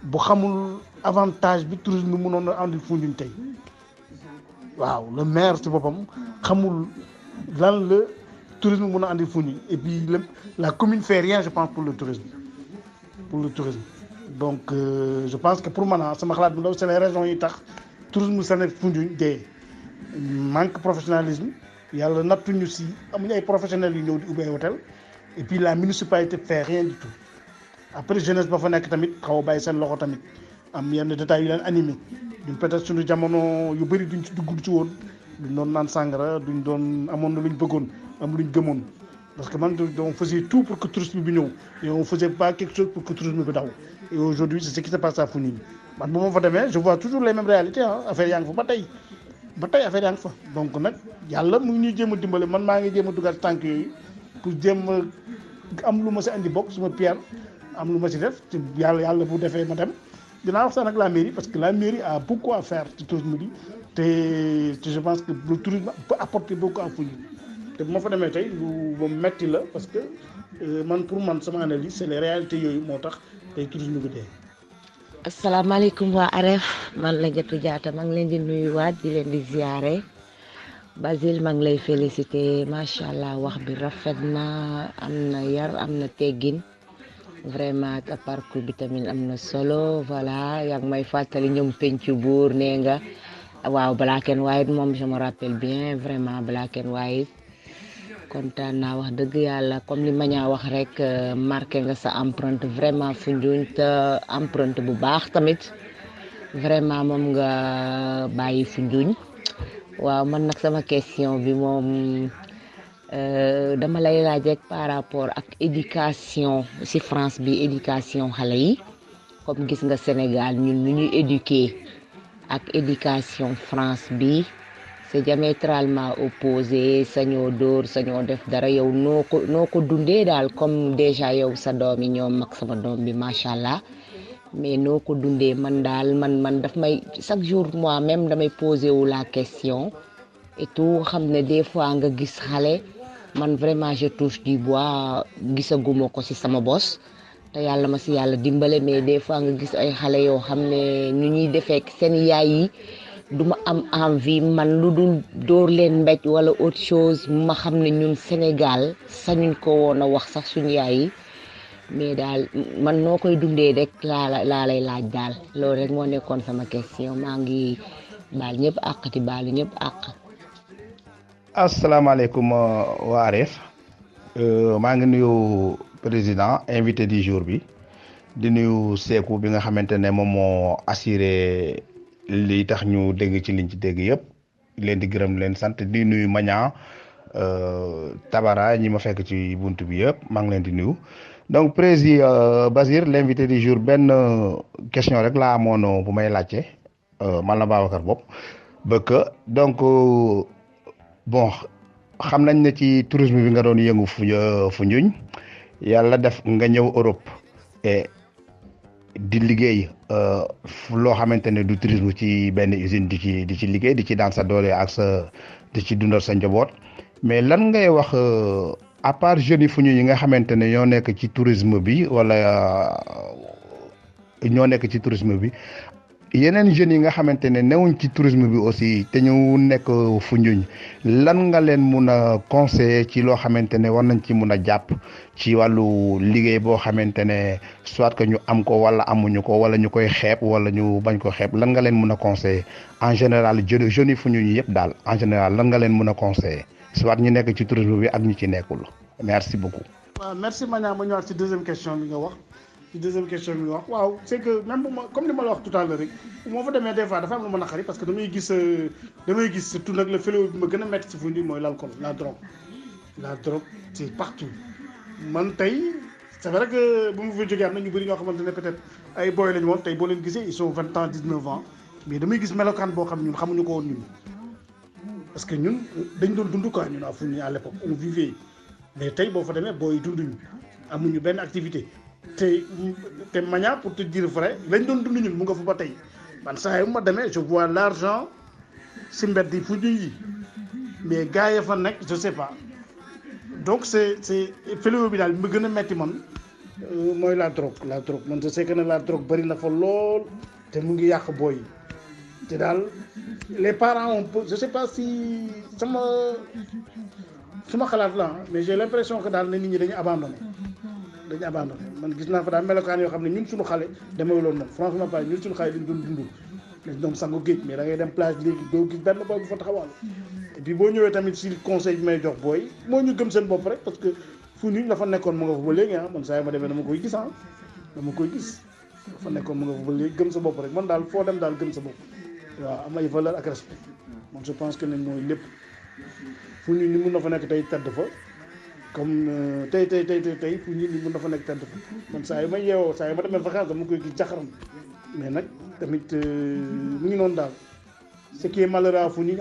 bu xamul avantage bi tourisme bi mënoon a andil Foundiougne tey waaw le maire ci boppam xamul lan la tourisme mën a andil Foundiougne et puis la commune fait rien je pense pour le tourisme donc je pense que pour man sama xalaat bu ndaw c'est les raisons yi tax tourisme Sénégal Foundiougne dee manque professionnalisme yàlla nattuñu si amuñu ay professionnels yu ñëw di ubbi ay hôtel et puis la municipalité fait rien du tout après jeunesse ba fa nekk tamit xaw a bàyyi seen loxo tamit am yenn détails yu leen animé ñun peut-être suñu jamono yu bëri duñ ci dugg ci woon duñ doon naan sàngara duñ doon amoon na luñ bëggoon am luñ gëmoon parce que man on faisait tout pour que tourisme bi ñëw et on faisait pas quelque chose pour que tourisme bi daw et aujourd'hui c'est ce qui se passe à Foundiougne man bu ma fa demee je vois toujours les mêmes réalités affaire yaa ngi fa ba tey affaire yaa ngi fa donc nag yàlla mu ngi ñuy jéem a dimbale man maa ngi jéem a dugal tànk yooyu pour jéem a am lu ma si andi bokk suma pierre am lu ma si def te yàlla bu defee ma dem dinaa waxtaan ak la mairie parce que la mairie a beaucoup à faire ci tourisme bi te je pense que le tourisme peut apporter beaucoup à Foundiougne te bu ma fa demee tey lu ma metti la parce que man pour man sama analyse c'est les réalités yooyu moo tax tey tourisme bi dee. asalaamaaleykum waa Aref man la Jatu Jaata maa ngi leen di nuyuwaat di leen di ziare Basile maa ngi lay féliciter macha allah wax bi rafet na am na yar am na teggin vraiment ta parcours bi tamit am na solo voilà yaa ngi may fàttali ñoom pencu buur nee nga waaw Black and White moom je me rappelle bien vraiment Black and White kontaan naa wax dëgg yàlla comme li Magna wax rek marqué nga sa empreinte vraiment Foundiougne te empreinte bu baax tamit vraiment moom nga bàyyi Foundiougne waaw man nag sama question bi moom dama lay laaj rek par rapport ak éducation ci France bi éducation xale yi comme gis nga Sénégal ñun nu ñuy éduquer ak éducation France bi c'est diamétralement opposé sañoo dóor sañoo def dara yow noo ko dundee daal comme déjà yow sa doom yi ñoom mag sama doom bi macha allah mais noo ko dundee man daal man daf may chaque jour moi même damay posé wu la question et tout xam ne des fois nga gis xale man vraiment je touche du bois gisaguma ko ci sama bos te yàlla ma ci yàlla dimbale mais des fois nga gis ay xale yoo xam ne ñu ñuy defee seen yaay yi duma am envie man lu dul dóor leen mbéj wala autre chose ma xam ne ñun Sénégal sañuñ ko woon a wax sax suñu yaay yi mais daal man noo koy dundee rek laa lay laaj daal loolu rek moo nekkoon sama question maa ngi baal ñëpp àq ti baalu ñëpp àq. asalaamaaleykum waa Aref maa ngi nuyu président invité du jour bi di nuyu Seeku bi nga xamante ne moom moo assuré li tax ñu dégg ci liñ ci dégg yëpp leen di gërëm leen sant di nuyu Magna Tabara ñi ma fekk ci buntu bi yëpp maa ngi leen di nuyu donc président Basir l'invité du jour benn question rek laa amoon bu may laajte man la Babacar Bopp bëgg donc bon xam nañ ne ci tourisme bi nga doon yëngu Foundiougne yàlla def nga ñëw Europe et di liggéey loo xamante ne du tourisme ci benn usine di ci liggéey di ci daan sa doole ak di ci dundal sa njaboot mais lan ngay wax à part jeunes yi Foundiougne yi nga xamante ne ñoo nekk ci tourisme bi wala ñoo nekk ci tourisme bi yeneen jeunes yi nga xamante ne newuñ ci tourisme bi aussi te ñu nekk Foundiougne lan nga leen mun a conseiller ci loo xamante ne war nañ ci mun a jàpp ci wàllu liggéey boo xamante ne soit que ñu am ko wala amuñu ko wala ñu koy xeeb wala ñu bañ ko xeeb lan nga leen mun a conseiller en général jeunes yi Foundiougne yëpp daal en général lan nga leen mun a conseiller soit ñu nekk ci tourisme bi ak ñu ci nekkul merci beaucoup. waaw merci Magna ma ñëwaat ci deuxième question bi nga wax. ci deuxième question bi wax waaw c'est que même bu ma comme ni ma la wax tout à l'heure rek moo fa demee des fois dafa am lu ma naqari parce que damay gis surtout nag le fléau bi ma gën a métti ci Foundiougne mooy l'alcool la drogue c'est partout man tey c'est vrai que bu ma fa jógee am na ñu bëri ñoo xamante ne peut-être ay boy lañu woon tey boo leen gisee ils sont 20 ans 19 ans mais damay gis melokaan boo xam ñun xamuñu ko woon ñun parce que ñun dañ doon dund quoi ñun à Foundiougne à l'époque on vivait mais tey boo fa demee booy dunduñu amuñu benn activité te Magna pour te dire vrai lañ doon dund ñun mu nga fa ba tey man saa yu ma demee je vois l'argent si mbedd yi Foundiougne yi mais gars ya fa nekk je sais pas donc c'est fléau bi daal bi ma gën a metti man mooy la drogue man je sais que ne la drogue bari na fa lool te mu ngi yàq booy yi te daal les parents on peut je sais pas si sama xalaat la mais j'ai l'impression que daal ne nit ñi dañu abandonné man gis naa fa daal melokaan yoo xam ne ñun suñu xale demeewul woon noonu franchement pas ñun suñu xale dañ doon dund dañ doon sangu géej mais da ngay dem plage léegi doo gis benn booy bu fa taxawal et puis boo ñëwee tamit si conseil bi may jox booy moo ñu gëm seen bopp rek parce que Foundiougne la fa nekkoon mu nga fa ba léegi man saa yi ma demee dama koy gis dafa nekkoon mu nga fa ba léegi gëm sa bopp rek man daal foo dem daal gëm sa bopp waaw am ay valeur ak respect man je pense que ne mooy lépp Foundiougne ni mun na fa nekk tey tedd fa comme tey Foundiougne ni mun na fa nekk tedd fa man saa yi ma yeewoo saa yi ma demee vacances dama koy gis jaxaram mais nag tamit mu ngi noonu daal ce qui est malheureux à Foundiougne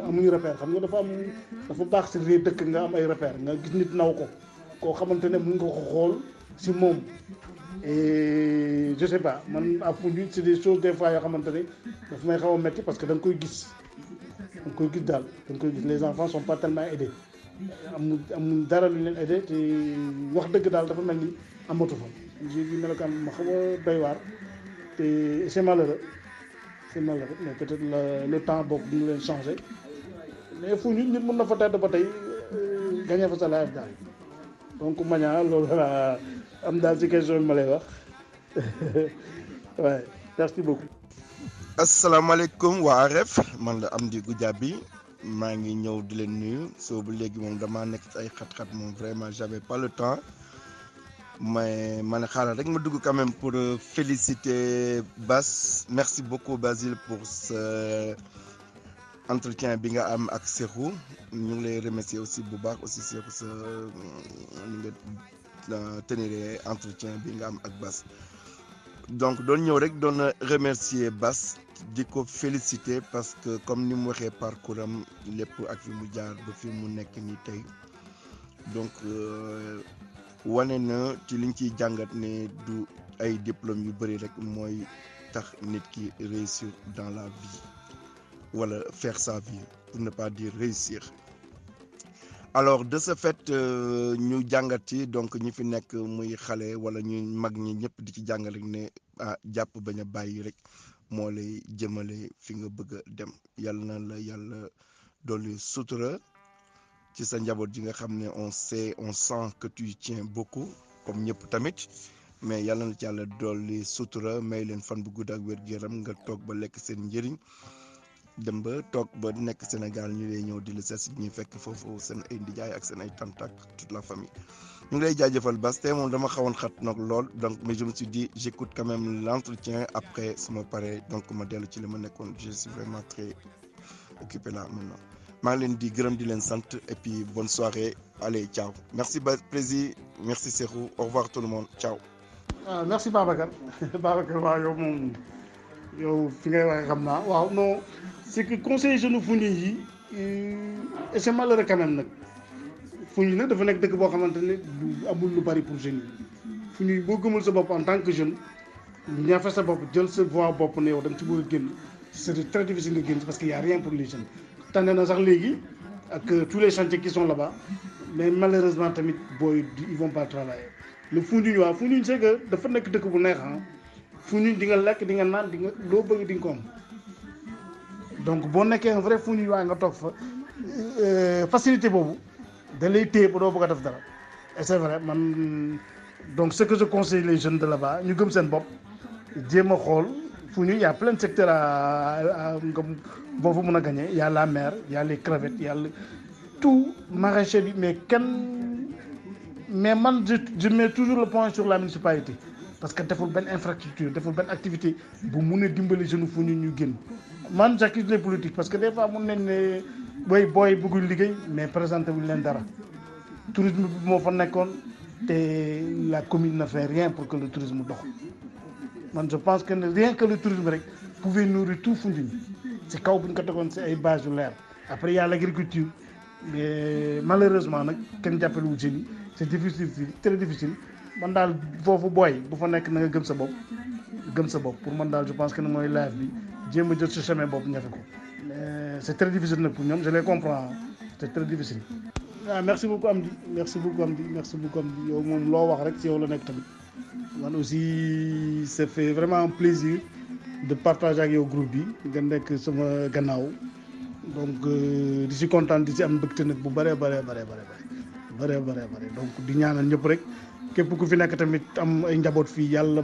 amuñu repère xam nga dafa baax si réew dëkk nga am ay repère nga gis nit naw ko koo xamante ne mun nga ko xool si moom et je sais pas man à Foundiougne c'est des choses des fois yoo xamante ne daf may xaw a metti parce que da nga koy gis daal les enfants sont pas tellement aidés amul dara lu leen aidé te wax dëgg daal dafa mel ni amatu fa j'ai vu melokaan ma xaw a doy waar te c'est malheureux mais peut-être le temps boobu dina leen changer mais Foundiougne nit mën na fa tedd ba tey gagné fa sa life daal donc Magna loolu la am daal ci question bi ma lay wax waaye merci beaucoup. asalaamaaleykum waa RF man la Amdy Goudiaby maa ngi ñëw di leen nuyu soo bu léegi moom damaa nekk ci ay xat-xat moom vraiment j'avais pas le temps mais ma ne xaaral rek ma dugg quand même pour féliciter Bass merci beaucoup Basile pour ce entretien bi nga am ak Cheikhou ñu ngi lay remercier aussi bu baax aussi Cheikhou sa ni nga tenir entretien bi nga am ak Bass donc doon ñëw rek doon remercier Bass di ko féliciter parce que comme ni mu waxee parcours am lépp ak fi mu jaar ba fi mu nekk nii tey donc wane na ci liñ ciy jàngat ne du ay diplôme yu bëri rek mooy tax nit ki réussir dans la vie wala faire sa vie pour ne pas dire réussir alors de ce fait ñu jàngat ci donc ñi fi nekk muy xale wala ñu mag ñi ñëpp di ci jàngal rek ne jàpp bañ a bàyyi rek moo lay jëmale fi nga bëgg a dem yàlla na la yàlla dolli sutura ci sa njaboot ji nga xam ne on sent que tu tiens beaucoup comme ñëpp tamit mais yàlla na ci yàlla dolli sutura may leen fan bu gudd ak wér-gu-yaram nga toog ba lekk seen njëriñ dem ba toog ba nekk Sénégal ñu lay ñëw di la seet si ñuy fekk foofu seen ay ndijaay ak seen ay tante ak toute la famille ñu ngi lay jaajëfal Bass tey moom dama xawoon xat nag lool donc mais je me suis dit j'écoute quand même l'entretien après sama pare donc ma dellu ci li ma nekkoon je suis vraiment très occupé là maintenant maa ngi leen di gërëm di leen sant et puis bonne soirée allez ciao merci Prési merci Cheikhou au revoir tout le monde ciao. waaw merci Babacar waaw yow moom yow fi ngay waxee xam naa waaw non c'est que conseiller jeunes Foundiougne yi et c'est malheureux quand même nag Foundiougne nag dafa nekk dëkk boo xamante ne du amul lu bari pour jeunes yi Foundiougne boo gëmul sa bopp en tant que jeune ñaafe sa bopp jël sa voix bopp ne yow da nga ci bëgg a génn c'est très difficile nga génn parce que y a rien pour les jeunes tànne na sax léegi ak tous les chantiers qui sont là-bas mais malheureusement tamit booy ils vont pas travailler le Foundiougne waaw Foundiougne c'est que dafa nekk dëkk bu neex Foundiougne di nga lekk di nga naan di nga loo bëgg di nga ko am donc boo nekkee un vrai Foundiougne waaye nga toog fa facilité boobu da lay téye ba doo bëgg a def dara et c'est vrai man donc ce que je conseille les jeunes de là-bas ñu gëm seen bopp jéem a xool Foundiougne y a plein de secteurs à nga boo fa mën a gagner y a la mer y a les crevettes y a tout maraîcher bi mais man je mets toujours le point sur la municipalité parce que deful benn infrastructure deful benn activité bu mun a dimbali jeune Foundiougne ñu génn man j'accuse les politiques parce que des fois mun nañ ne booy bëgguñ liggéey mais présenté wuñ leen dara tourisme bi moo fa nekkoon te la commune ne fait rien pour que le tourisme dox man je pense que rien que le tourisme rek pouvait nourrir tout Foundiougne ci kaw bu ñu ko tegoon ci ay base yu leer après y a l'agriculture mais malheureusement nag kenn jàppale wu jeunes yi c'est difficile très difficile man daal foofu booy bu fa nekk na nga gëm sa bopp pour man daal je pense que ne mooy live bi jéem a jot sa chemin bopp ñafe ko mais c'est très difficile nag pour ñoom je les comprends c'est très difficile. waaw merci beaucoup Amdy yow moom loo wax rek ci yow la nekk tamit man aussi ça fait vraiment un plaisir de partager ak yow groupe bi nga nekk sama gannaaw donc di ci kontaan di ci am mbégte nag bu bëree donc di ñaanal ñëpp rek képp ku fi nekk tamit am ay njaboot fii yàlla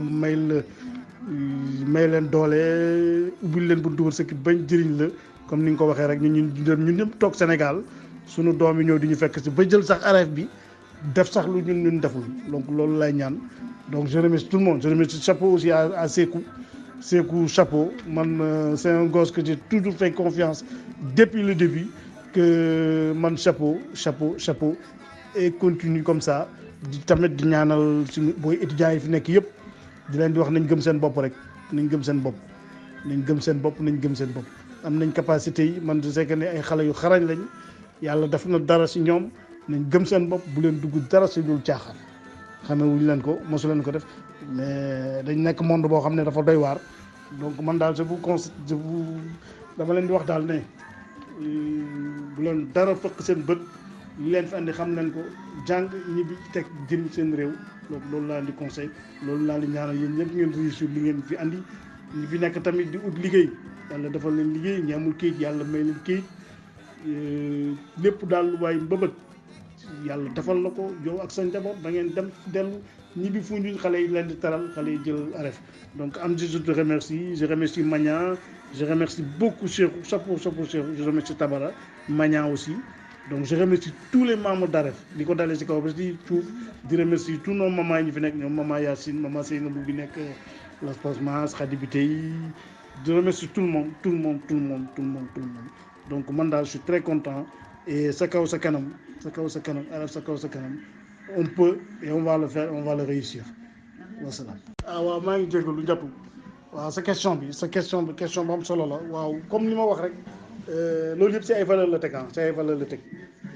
may leen doole ubbil leen bu dugal sa kii bañ jëriñ la comme ni nga ko waxee rek ñun ñëpp toog Sénégal sunu doom yi ñëw di ñu fekk si ba jël sax arrêt bi def sax lu ñun deful donc loolu lay ñaan donc je remercie tout le monde je remercie chapeau aussi à Sékou chapeau man c'est un gosse que j'ai toujours fait confiance depuis le début que man chapeau et continue comme ça di tamit di ñaanal suñu booy étudiants yi fi nekk yëpp di leen di wax nañ gëm seen bopp rek nañ gëm seen bopp am nañ capacité yi man je sais que ne ay xale yu xarañ lañ yàlla def na dara ci ñoom nañ gëm seen bopp bu leen dugg dara ci dul caaxaan xamee wuñ leen ko mosu leen ko def mais dañ nekk monde boo xam ne dafa doy waar donc man daal dama leen di wax daal ne bu leen dara fëkk seen bët li leen fi andi xam leen ko jàng ñibbi teg jëm seen réew donc loolu laa di conseil loolu laa di ñaanal yéen ñëpp ngeen réussir li ngeen fi andi ñi fi nekk tamit di ut liggéey yàlla defal leen liggéey ñi amul kayit yàlla may leen kayit lépp daal waaye mbëbët yàlla defal na ko yow ak sa njaboot ba ngeen dem dellu ñibbi Foundiougne xale yi leen di taral xale yi jël arrêt donc Amdy je te remercie je remercie Magnan je remercie beaucoup Cheikhou chapeau Cheikhou je remercie Tabara Magnan aussi donc je remercie tous les membres d'AREF di ko dalee ci kaw ba ci suuf di remercier tous nos mamans yi ñu fi nekk ñoom maman Yacine maman Seynabou bi nekk Las Palmas Khady Biteye je remercie tout le monde donc man daal je suis très content et sa kaw sa kanam AREF sa kaw sa kanam on peut et on va le faire on va le réussir wasalaam. waaw maa ngi jégalu njàpp waaw sa question bu am solo la waaw comme ni ma wax rek loolu yëpp ci ay valeur la teg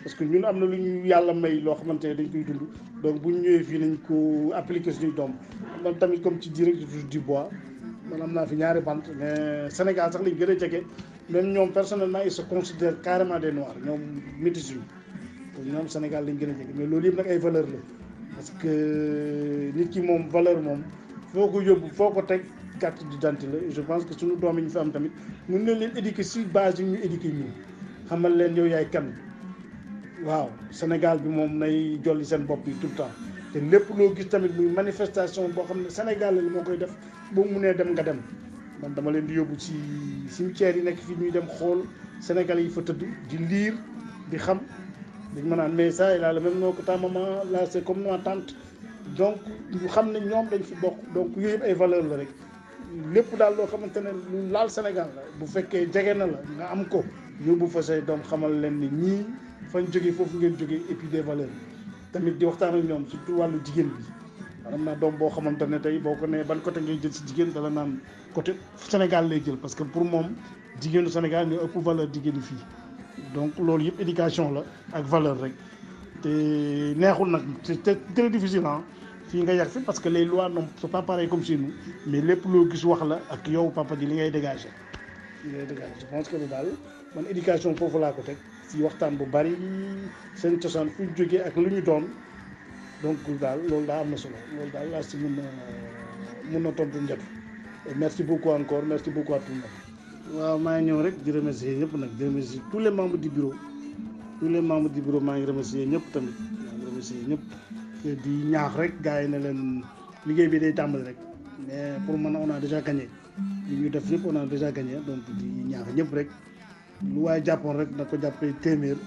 parce que ñun am na lu ñu yàlla may loo xamante ne dañ koy dund donc bu ñu ñëwee fii nañ ko appliquer suñuy doom man tamit comme ci direct du bois man am naa fi ñaari bant mais Sénégal sax lañ gën a jege même ñoom personnellement ils se considèrent carrément des noirs ñoom métis yu ñoom Sénégal lañ gën a jege mais loolu yëpp nag ay valeur la parce que nit ki moom valeur moom foo ko yóbbu foo ko teg carte d'identité la je pense que suñu doom yi ñu fi am tamit mën nañ leen éduquer si base yi ñu éduquer ñun xamal leen yow yaay kan waaw Sénégal bi moom nay jolli seen bopp yi tout le temps te lépp loo gis tamit muy manifestation boo xam ne Sénégal la moo koy def boo munee dem nga dem man dama leen di yóbbu ci cimetière yi nekk fii ñuy dem xool Sénégal yi fa tëdd di liir di xam dañ ma naan mais ça il a le même nom que ta maman là c'est comme ma tante donc ñu xam ne ñoom dañ fi bokk donc yooyu yëpp ay valeur la rek lépp daal loo xamante ne lu laal Sénégal la bu fekkee jege na la nga am ko yóbbu fa say doom xamal leen ni ñii fañ jógee foofu ngeen jógee et puis des valeurs tamit di waxtaan ak ñoom surtout wàllu jigéen bi am naa doom boo xamante ne tey boo ko nee ban côté ngay jël si jigéen dala naan côté Sénégal lay jël parce que pour moom jigéenu Sénégal ñoo ëpp valeur jigéenu fii donc loolu yëpp éducation la ak valeur rek te neexul nag c'est très difficile fii nga yàgg fi parce que les lois non c'est pas pareil comme chez nous mais lépp loo gis wax la ak yow papa ji li ngay dégager je pense que daal man éducation foofu laa ko teg si waxtaan bu bari seen cosaan fu ñu jógee ak lu ñu doon donc daal loolu daa am na solo loolu daal laa si mun na tontu njëkk et merci beaucoup encore, merci beaucoup à tout le monde. waaw maa ngi ñëw rek di remercier ñëpp nag di remercier tous les membres du bureau maa ngi remercier ñëpp tamit maa ngi remercier ñëpp di ñaax rek gars yi ne leen liggéey bi day tàmbali rek mais pour man on a déjà gagné li ñu def yëpp on a déjà gagné donc di ñaax ñëpp rek lu waaye jàppoon rek na ko jàppee téeméer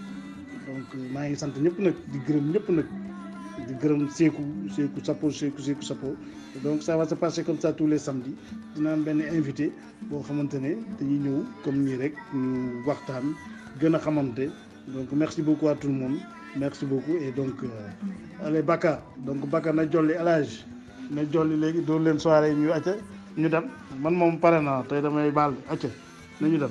donc maa ngi sant ñëpp nag di gërëm ñëpp nag di gërëm Sékou Sapo donc ça va se passer comme ça tous les samedis dina am benn invité boo xamante ne dañuy ñëw comme nii rek ñu waxtaan gën a xamante donc merci beaucoup à tout le monde merci beaucoup et donc allez Baka donc Baka na jolli alage na jolli léegi doon leen soirée ñu acca ñu dem man moom pare naa tey damay baal acca nañu dem